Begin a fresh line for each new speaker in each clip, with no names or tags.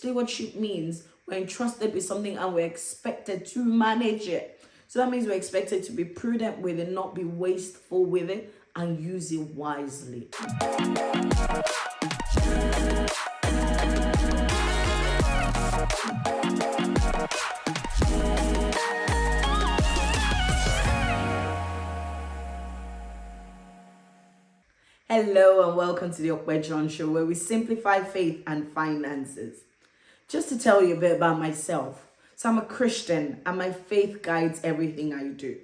Stewardship means we're entrusted with something and we're expected to manage it. So that means we're expected to be prudent with it, not be wasteful with it, and use it wisely. Hello and welcome to the Okwe John Show, where we simplify faith and finances. Just to tell you a bit about myself. So I'm a Christian and my faith guides everything I do.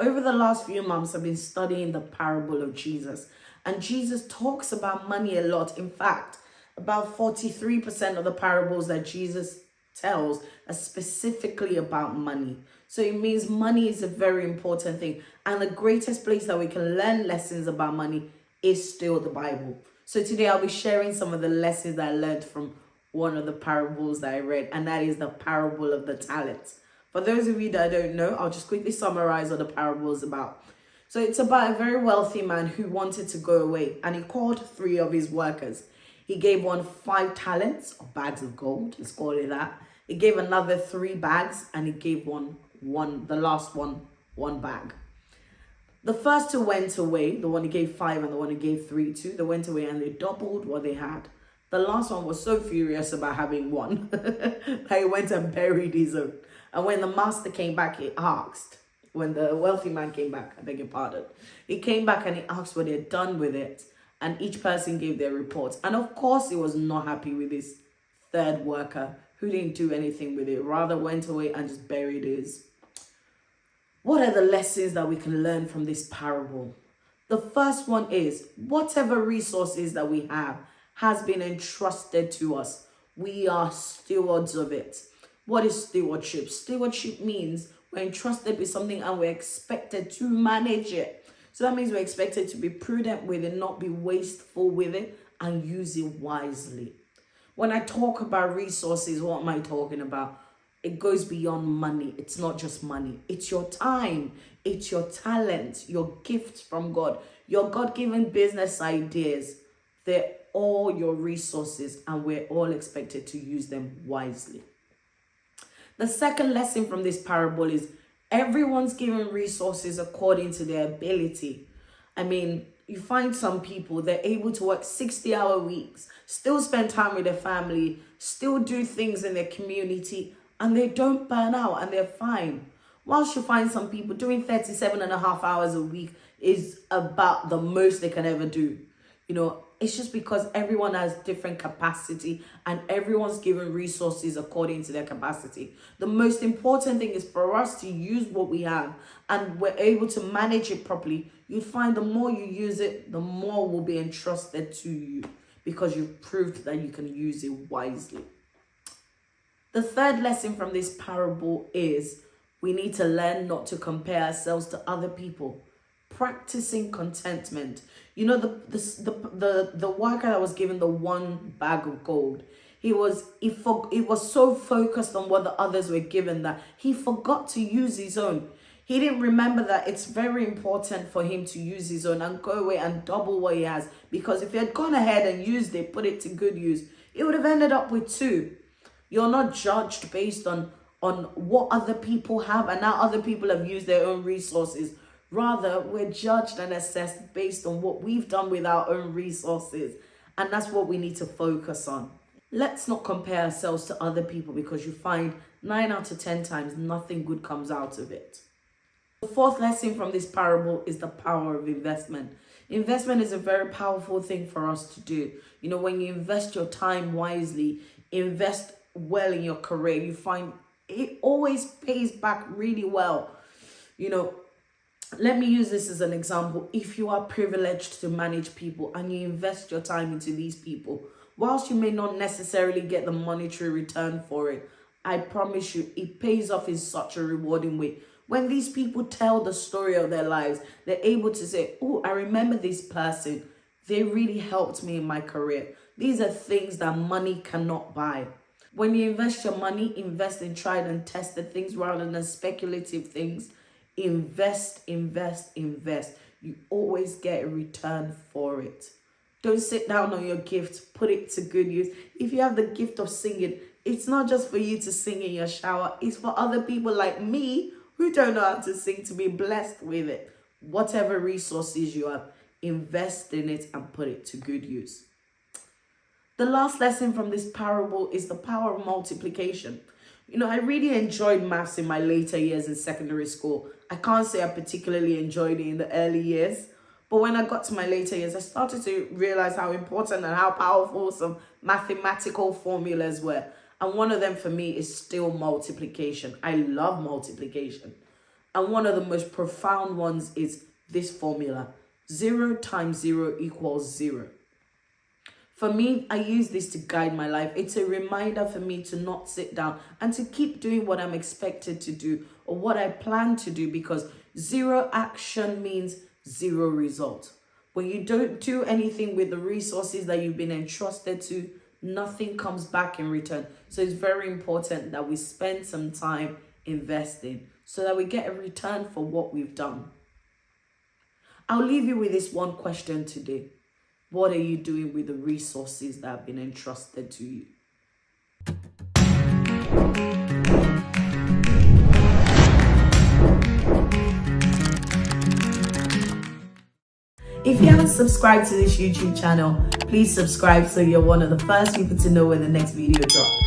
Over the last few months, I've been studying the parable of Jesus. And Jesus talks about money a lot. In fact, about 43% of the parables that Jesus tells are specifically about money. So it means money is a very important thing. And the greatest place that we can learn lessons about money is still the Bible. So today I'll be sharing some of the lessons that I learned from one of the parables that I read, and that is the parable of the talents. For those of you that don't know, I'll just quickly summarize what the parable is about. So it's about a very wealthy man who wanted to go away, and he called 3 of his workers. He gave one 5 talents, or bags of gold, let's call it that. He gave another 3 bags, and he gave the last one bag. The first 2 went away, the one he gave 5 and the one he gave 3 to. They went away and they doubled what they had. The last one was so furious about having one that he went and buried his own. And when the master came back, he asked, when the wealthy man came back, I beg your pardon, he came back and he asked what they had done with it. And each person gave their reports. And of course, he was not happy with his 3rd worker who didn't do anything with it, rather went away and just buried his. What are the lessons that we can learn from this parable? The first one is, whatever resources that we have has been entrusted to us. We are stewards of it. What is stewardship? Stewardship means we're entrusted with something and we're expected to manage it. So that means we're expected to be prudent with it, not be wasteful with it, and use it wisely. When I talk about resources, what am I talking about? It goes beyond money. It's not just money. It's your time. It's your talent, your gifts from God, your God-given business ideas. They're all your resources, and we're all expected to use them wisely. The second lesson from this parable is everyone's given resources according to their ability. I mean, you find some people, they're able to work 60-hour weeks, still spend time with their family, still do things in their community, and they don't burn out and they're fine. Whilst you find some people doing 37.5 hours a week is about the most they can ever do. You know, it's just because everyone has different capacity and everyone's given resources according to their capacity. The most important thing is for us to use what we have and we're able to manage it properly. You find the more you use it, the more will be entrusted to you because you've proved that you can use it wisely. The third lesson from this parable is we need to learn not to compare ourselves to other people. Practicing contentment. You know, the worker that was given the 1 bag of gold, he was so focused on what the others were given that he forgot to use his own. He didn't remember that it's very important for him to use his own and go away and double what he has. Because if he had gone ahead and used it, put it to good use, it would have ended up with 2. You're not judged based on what other people have and how other people have used their own resources. Rather, we're judged and assessed based on what we've done with our own resources. And that's what we need to focus on. Let's not compare ourselves to other people because you find 9 out of 10 times nothing good comes out of it. The fourth lesson from this parable is the power of investment. Investment is a very powerful thing for us to do. You know, when you invest your time wisely, invest well in your career, you find it always pays back really well. You know, let me use this as an example. If you are privileged to manage people and you invest your time into these people, whilst you may not necessarily get the monetary return for it, I promise you it pays off in such a rewarding way. When these people tell the story of their lives, they're able to say, oh, I remember this person. They really helped me in my career. These are things that money cannot buy. When you invest your money, invest in tried and tested things rather than speculative things. Invest, invest, invest. You always get a return for it. Don't sit down on your gift. Put it to good use. If you have the gift of singing, it's not just for you to sing in your shower. It's for other people like me who don't know how to sing to be blessed with it. Whatever resources you have, invest in it and put it to good use. The last lesson from this parable is the power of multiplication. You know, I really enjoyed maths in my later years in secondary school. I can't say I particularly enjoyed it in the early years, but when I got to my later years, I started to realize how important and how powerful some mathematical formulas were. And one of them for me is still multiplication. I love multiplication. And one of the most profound ones is this formula: 0 times 0 equals 0. For me, I use this to guide my life. It's a reminder for me to not sit down and to keep doing what I'm expected to do or what I plan to do, because 0 action means 0 result. When you don't do anything with the resources that you've been entrusted to, nothing comes back in return. So it's very important that we spend some time investing so that we get a return for what we've done. I'll leave you with this one question today. What are you doing with the resources that have been entrusted to you? If you haven't subscribed to this YouTube channel, please subscribe so you're one of the first people to know when the next video drops.